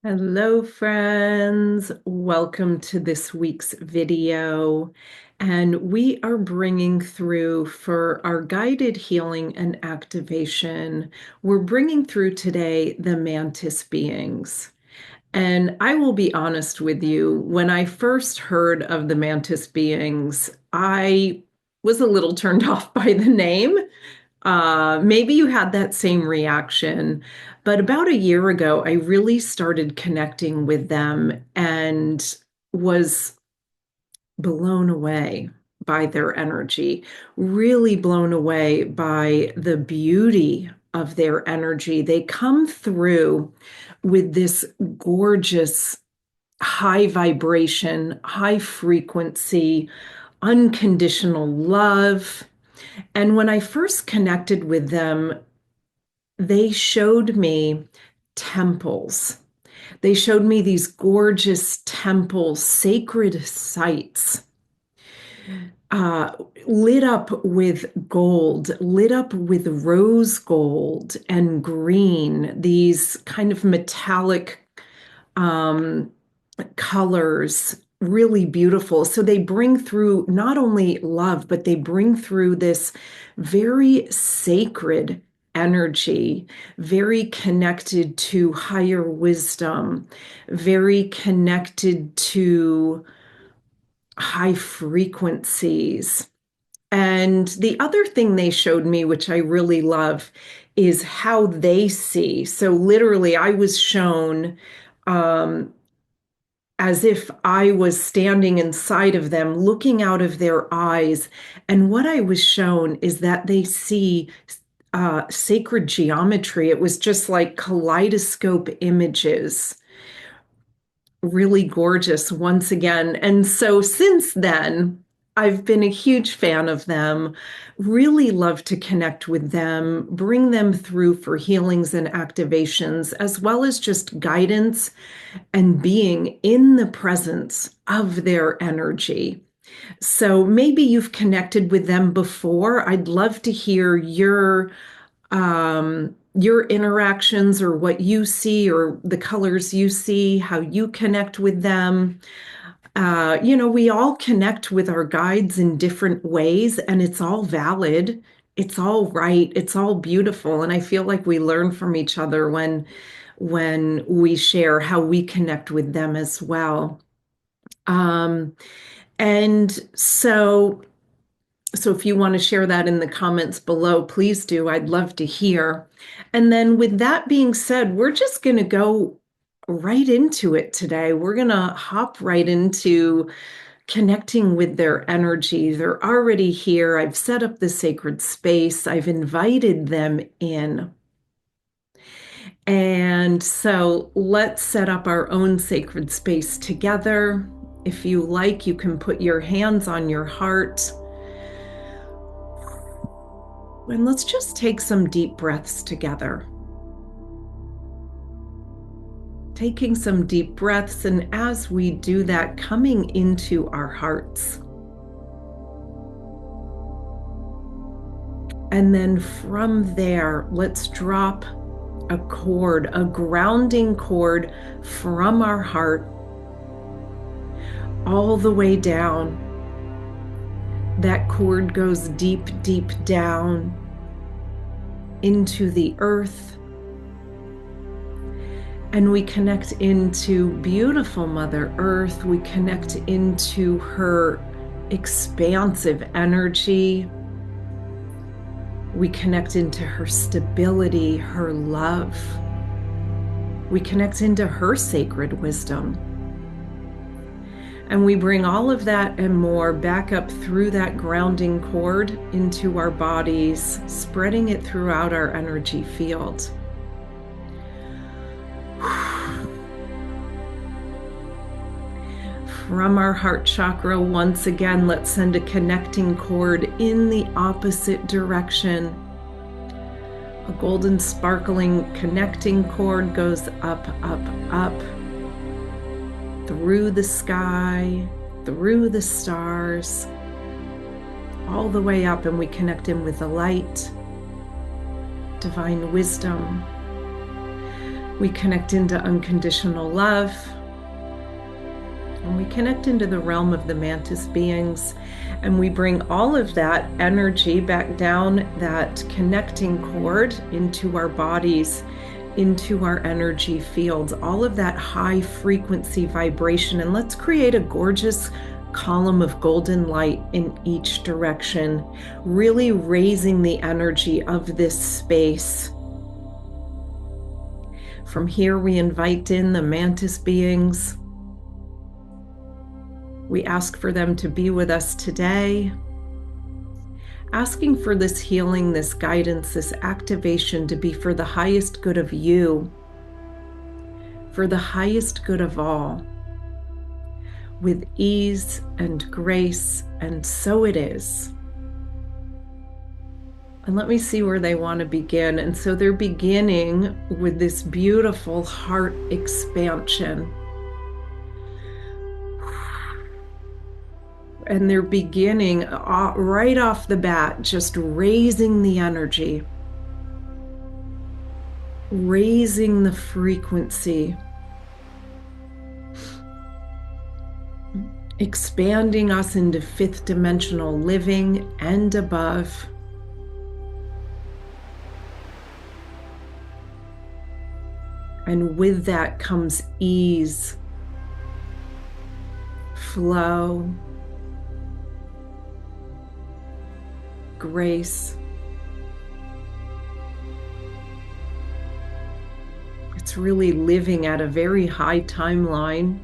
Hello, friends. Welcome to this week's video. And we are bringing through for our guided healing and activation, we're bringing through today the Mantis Beings. And I will be honest with you, when I first heard of the Mantis Beings, I was a little turned off by the name. Maybe you had that same reaction, but about a year ago, I really started connecting with them and was blown away by their energy, really blown away by the beauty of their energy. They come through with this gorgeous high vibration, high frequency, unconditional love. And when I first connected with them, they showed me temples. They showed me these gorgeous temples, sacred sites, uh, lit up with gold, lit up with rose gold and green, these kind of metallic um, colors, really beautiful. So they bring through not only love, but they bring through this very sacred energy, very connected to higher wisdom, very connected to high frequencies. And the other thing they showed me, which I really love, is how they see. So literally, I was shown um, as if I was standing inside of them, looking out of their eyes. And what I was shown is that they see sacred geometry. It was just like kaleidoscope images, really gorgeous once again. And so since then, I've been a huge fan of them, really love to connect with them, bring them through for healings and activations, as well as just guidance and being in the presence of their energy. So maybe you've connected with them before. I'd love to hear your interactions or what you see or the colors you see, how you connect with them. We all connect with our guides in different ways, and it's all valid. It's all right. It's all beautiful. And I feel like we learn from each other when we share how we connect with them as well. Um, and so if you want to share that in the comments below, please do. I'd love to hear. And then with that being said, we're just going to go right into it today. We're going to hop right into connecting with their energy. They're already here. I've set up the sacred space. I've invited them in. And so let's set up our own sacred space together. If you like, you can put your hands on your heart. And let's just take some deep breaths together. Taking some deep breaths, and as we do that, coming into our hearts. And then from there, let's drop a cord, a grounding cord from our heart all the way down. That cord goes deep, deep down into the earth. And we connect into beautiful Mother Earth. We connect into her expansive energy. We connect into her stability, her love. We connect into her sacred wisdom. And we bring all of that and more back up through that grounding cord into our bodies, spreading it throughout our energy field. From our heart chakra, once again, let's send a connecting cord in the opposite direction. A golden sparkling connecting cord goes up, up, up, through the sky, through the stars, all the way up, and we connect in with the light, divine wisdom. We connect into unconditional love. And we connect into the realm of the Mantis Beings. And we bring all of that energy back down that connecting cord into our bodies, into our energy fields, all of that high frequency vibration. And let's create a gorgeous column of golden light in each direction, really raising the energy of this space. From here, we invite in the Mantis Beings. We ask for them to be with us today, asking for this healing, this guidance, this activation to be for the highest good of you, for the highest good of all, with ease and grace, and so it is. And let me see where they want to begin. And so they're beginning with this beautiful heart expansion. And they're beginning right off the bat, just raising the energy, raising the frequency, expanding us into fifth dimensional living and above. And with that comes ease, flow, grace. It's really living at a very high timeline.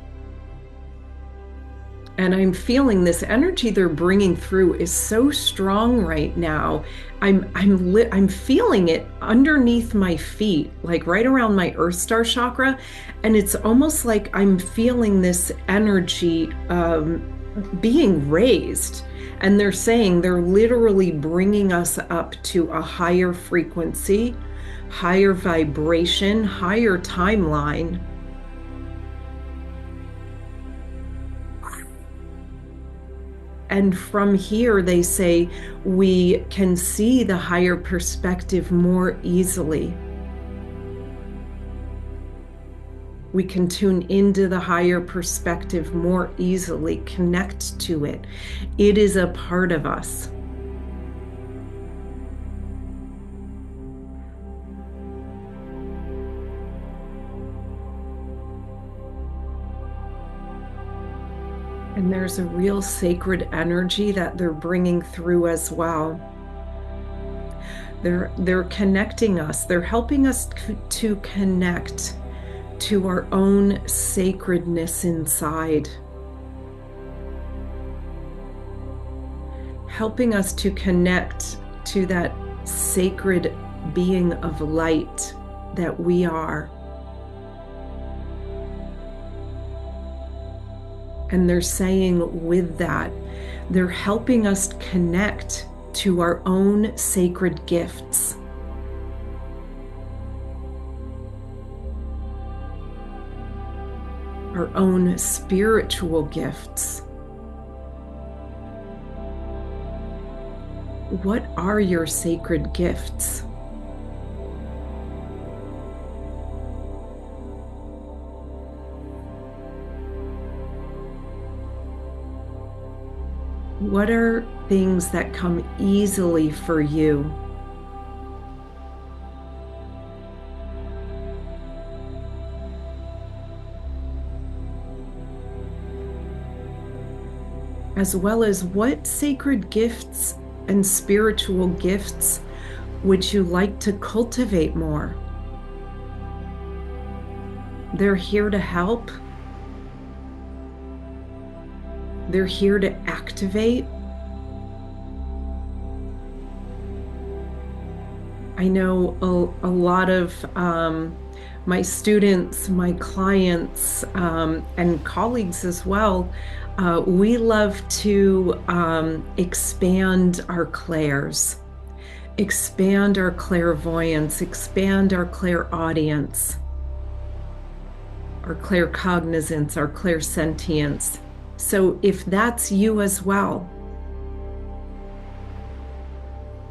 And I'm feeling this energy they're bringing through is so strong right now. I'm feeling it underneath my feet, like right around my Earth Star chakra. And it's almost like I'm feeling this energy being raised. And they're saying they're literally bringing us up to a higher frequency, higher vibration, higher timeline. And from here, they say, we can see the higher perspective more easily. We can tune into the higher perspective more easily, connect to it. It is a part of us. And there's a real sacred energy that they're bringing through as well. They're connecting us. They're helping us to connect to our own sacredness inside. Helping us to connect to that sacred being of light that we are. And they're saying with that, they're helping us connect to our own sacred gifts. Our own spiritual gifts. What are your sacred gifts? What are things that come easily for you? As well as what sacred gifts and spiritual gifts would you like to cultivate more? They're here to help. They're here to activate. I know a lot of my students, my clients, and colleagues as well, we love to expand our clairs, expand our clairvoyance, expand our clairaudience, our claircognizance, our clairsentience. So if that's you as well,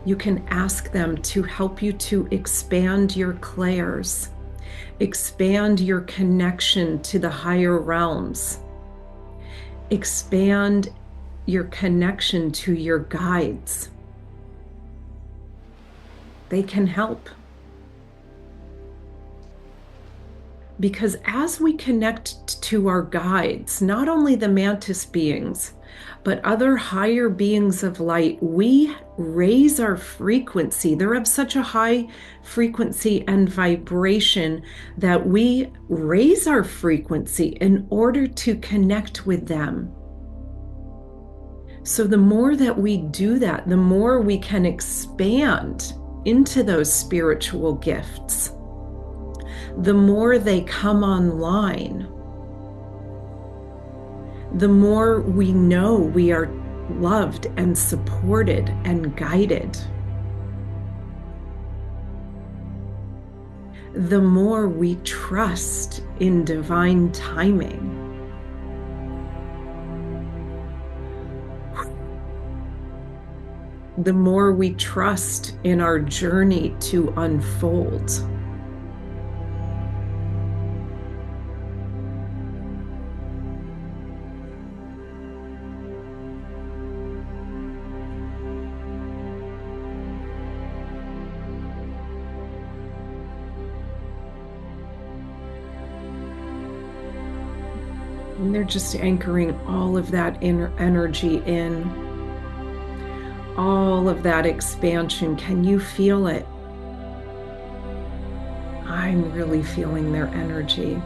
you can ask them to help you to expand your clairs, Expand your connection to the higher realms. Expand your connection to your guides. They can help. Because as we connect to our guides, not only the Mantis beings, but other higher beings of light, we raise our frequency. They're of such a high frequency and vibration that we raise our frequency in order to connect with them. So the more that we do that, the more we can expand into those spiritual gifts. The more they come online, the more we know we are loved and supported and guided. The more we trust in divine timing. The more we trust in our journey to unfold. And they're just anchoring all of that inner energy in. All of that expansion. Can you feel it? I'm really feeling their energy.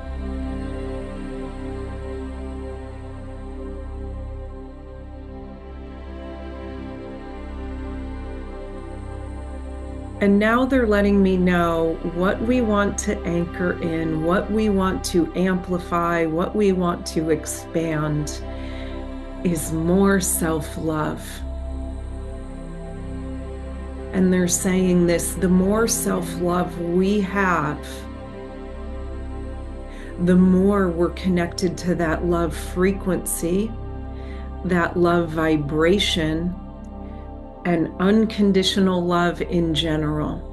And now they're letting me know what we want to anchor in, what we want to amplify, what we want to expand is more self-love. And they're saying this, the more self-love we have, the more we're connected to that love frequency, that love vibration, and unconditional love in general.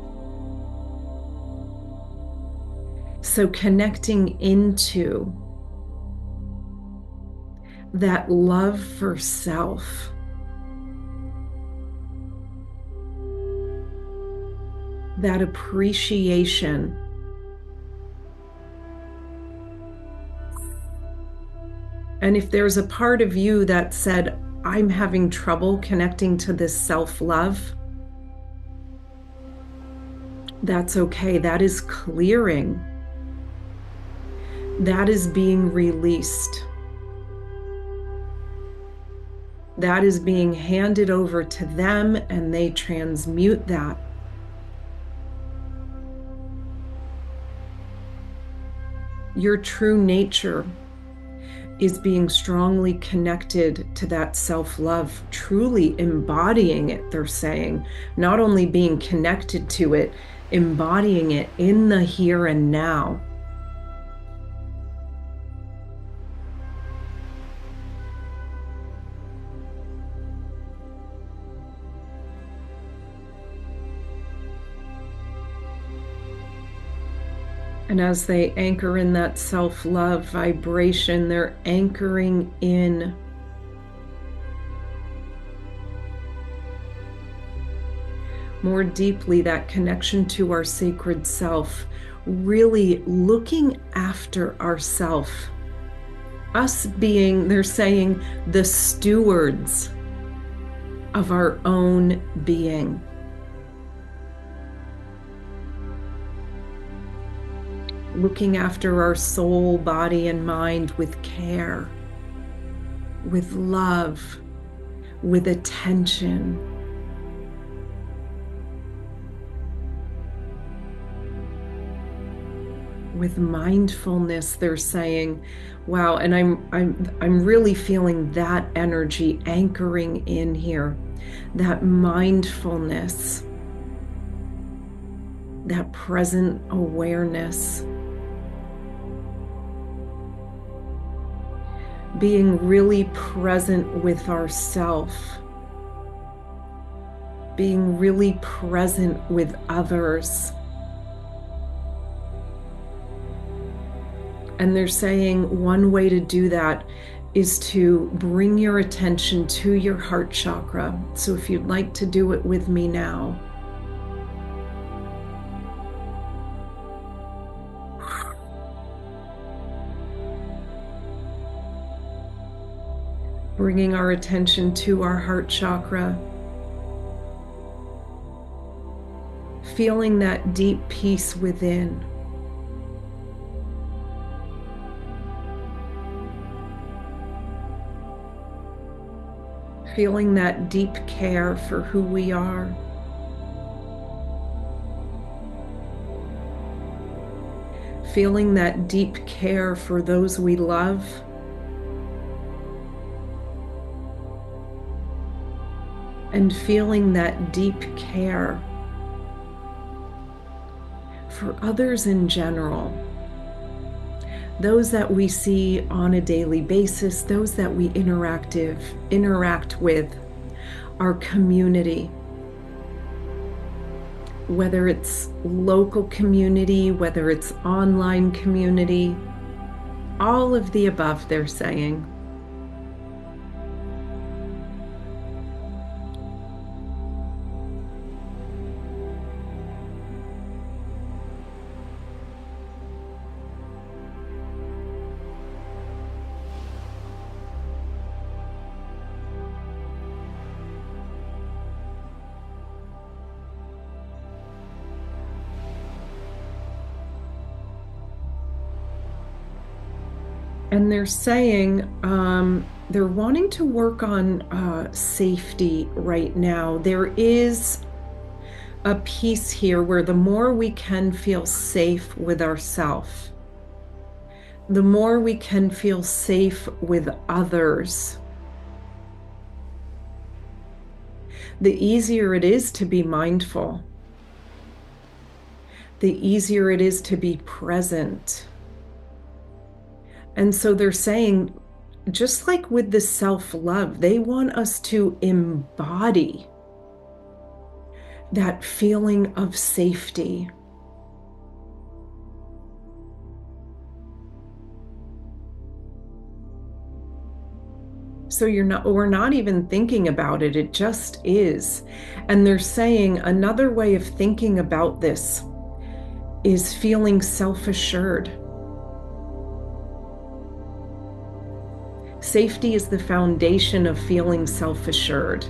So connecting into that love for self. That appreciation. And if there's a part of you that said, I'm having trouble connecting to this self-love, that's okay. That is clearing. That is being released. That is being handed over to them, and they transmute that. Your true nature is being strongly connected to that self-love, truly embodying it, they're saying. Not only being connected to it, embodying it in the here and now. And as they anchor in that self-love vibration, they're anchoring in more deeply that connection to our sacred self, really looking after ourself. Us being, they're saying, the stewards of our own being. Looking after our soul, body, and mind with care, with love, with attention. With mindfulness, they're saying, wow, and I'm really feeling that energy anchoring in here, that mindfulness, that present awareness. Being really present with ourself, being really present with others, And they're saying one way to do that is to bring your attention to your heart chakra. So if you'd like to do it with me now. Bringing our attention to our heart chakra. Feeling that deep peace within. Feeling that deep care for who we are. Feeling that deep care for those we love. And feeling that deep care for others in general. Those that we see on a daily basis, those that we interact with, our community. Whether it's local community, whether it's online community, all of the above, they're saying. And they're saying they're wanting to work on safety right now. There is a piece here where the more we can feel safe with ourselves, the more we can feel safe with others, the easier it is to be mindful, the easier it is to be present. And so they're saying, just like with the self-love, they want us to embody that feeling of safety. So we're not even thinking about it, it just is. And they're saying another way of thinking about this is feeling self-assured. Safety is the foundation of feeling self-assured.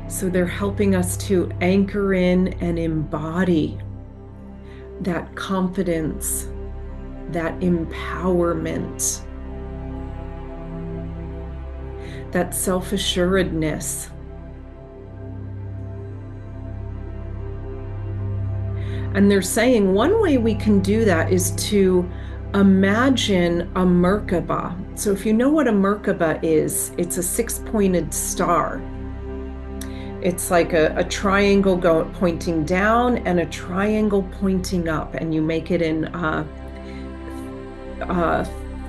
So they're helping us to anchor in and embody that confidence, that empowerment, that self-assuredness. And they're saying one way we can do that is to imagine a Merkaba. So if you know what a Merkaba is, it's a six-pointed star. It's like a triangle pointing down and a triangle pointing up, and you make it in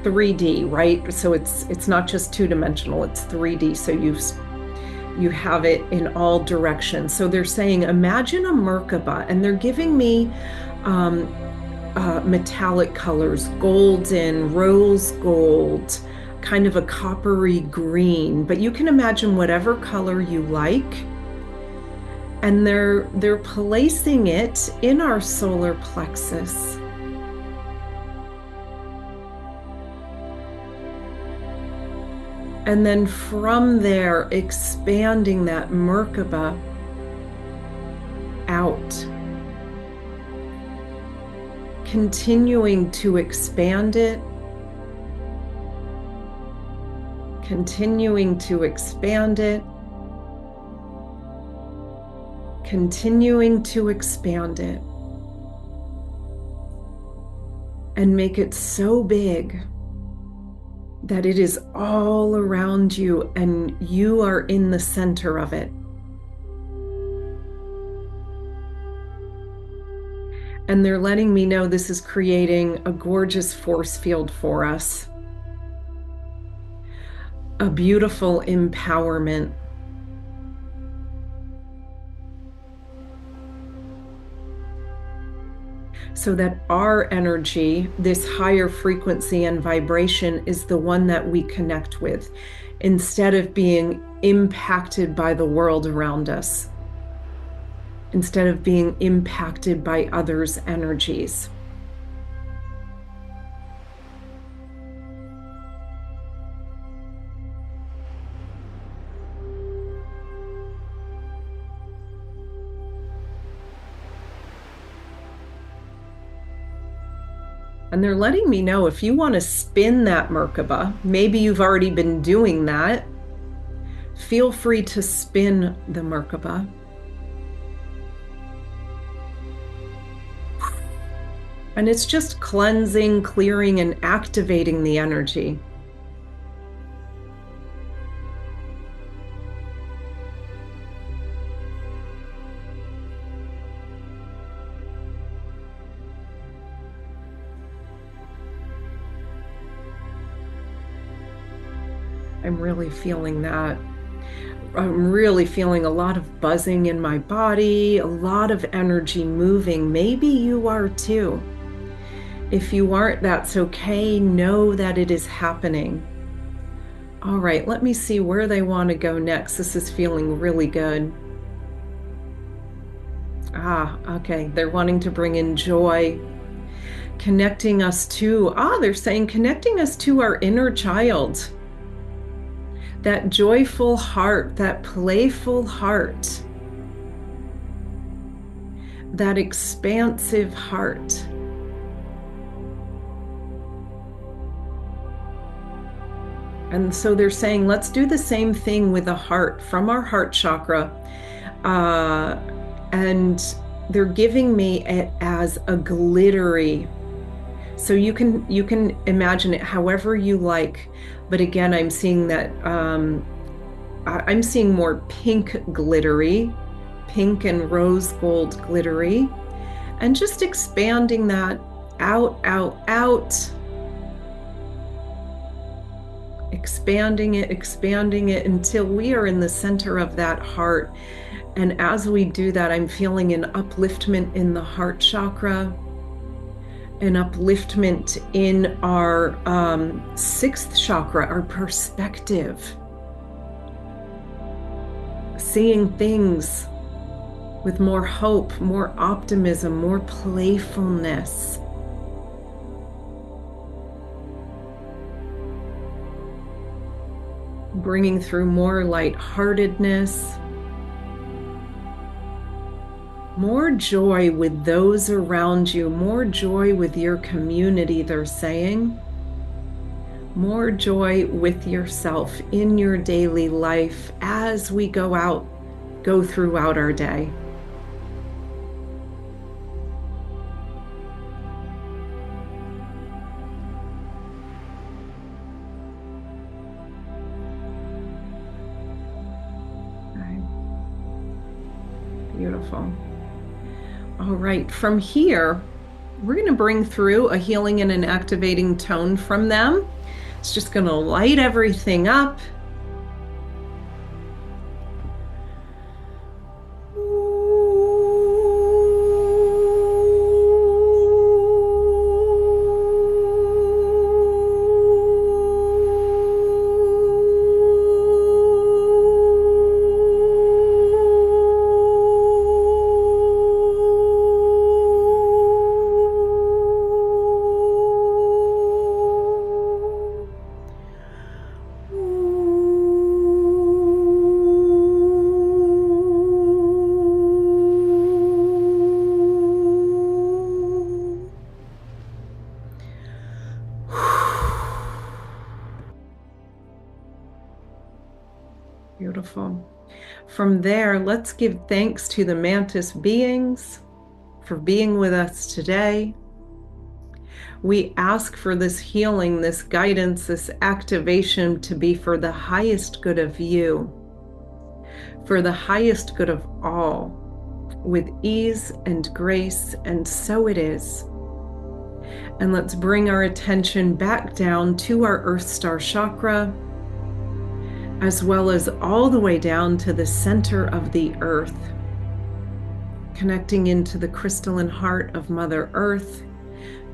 3D, right? So it's not just two-dimensional, it's 3D. So you have it in all directions. So they're saying, imagine a Merkaba, and they're giving me metallic colors, golden, rose gold, kind of a coppery green, but you can imagine whatever color you like. And they're placing it in our solar plexus. And then from there, expanding that Merkaba out. Continuing to expand it. Continuing to expand it. Continuing to expand it. And make it so big that it is all around you and you are in the center of it. And they're letting me know this is creating a gorgeous force field for us. A beautiful empowerment. so that our energy, this higher frequency and vibration, is the one that we connect with, instead of being impacted by the world around us, instead of being impacted by others' energies. And they're letting me know, if you want to spin that Merkaba, maybe you've already been doing that, feel free to spin the Merkaba. And it's just cleansing, clearing, and activating the energy. I'm really feeling that. I'm really feeling a lot of buzzing in my body, a lot of energy moving. Maybe you are too. If you aren't, that's okay. Know that it is happening. All right, let me see where they want to go next. This is feeling really good. Okay. They're wanting to bring in joy, connecting us to, they're saying connecting us to our inner child. That joyful heart, that playful heart, that expansive heart. And so they're saying, let's do the same thing with the heart, from our heart chakra. And they're giving me it as a glittery. So you can imagine it however you like. But again, I'm seeing that I'm seeing more pink glittery, pink and rose gold glittery, and just expanding that out, expanding it until we are in the center of that heart. And as we do that, I'm feeling an upliftment in the heart chakra, an upliftment in our sixth chakra, our perspective, seeing things with more hope, more optimism, more playfulness. Bringing through more lightheartedness, more joy with those around you, more joy with your community, they're saying. More joy with yourself in your daily life as we go throughout our day. Beautiful. All right, from here, we're going to bring through a healing and an activating tone from them. It's just going to light everything up. Beautiful. From there, let's give thanks to the Mantis Beings for being with us today. We ask for this healing, this guidance, this activation to be for the highest good of you, for the highest good of all, with ease and grace, and so it is. And let's bring our attention back down to our Earth Star chakra, as well as all the way down to the center of the earth, connecting into the crystalline heart of Mother Earth,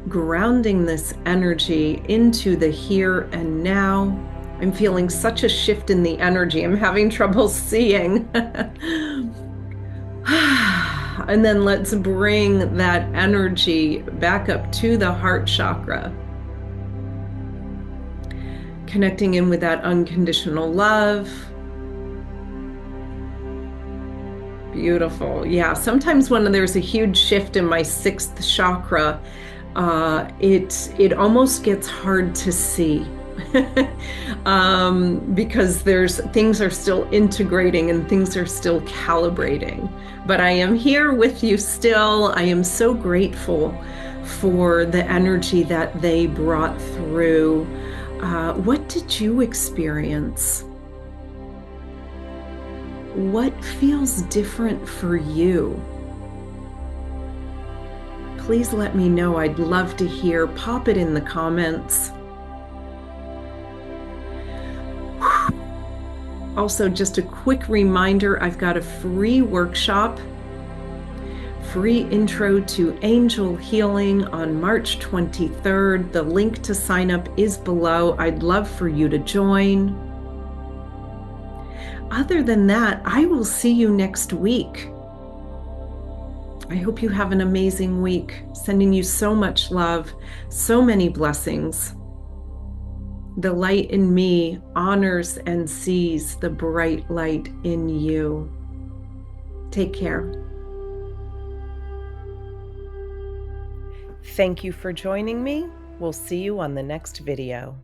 grounding this energy into the here and now. I'm feeling such a shift in the energy. I'm having trouble seeing. And then let's bring that energy back up to the heart chakra. Connecting in with that unconditional love. Beautiful. Yeah, sometimes when there's a huge shift in my sixth chakra, it almost gets hard to see. Because things are still integrating and things are still calibrating. But I am here with you still. I am so grateful for the energy that they brought through. What did you experience? What feels different for you? Please let me know. I'd love to hear. Pop it in the comments. Also, just a quick reminder, I've got a free workshop, free intro to angel healing on March 23rd. The link to sign up is below. I'd love for you to join. Other than that, I will see you next week. I hope you have an amazing week. Sending you so much love, so many blessings. The light in me honors and sees the bright light in you. Take care. Thank you for joining me. We'll see you on the next video.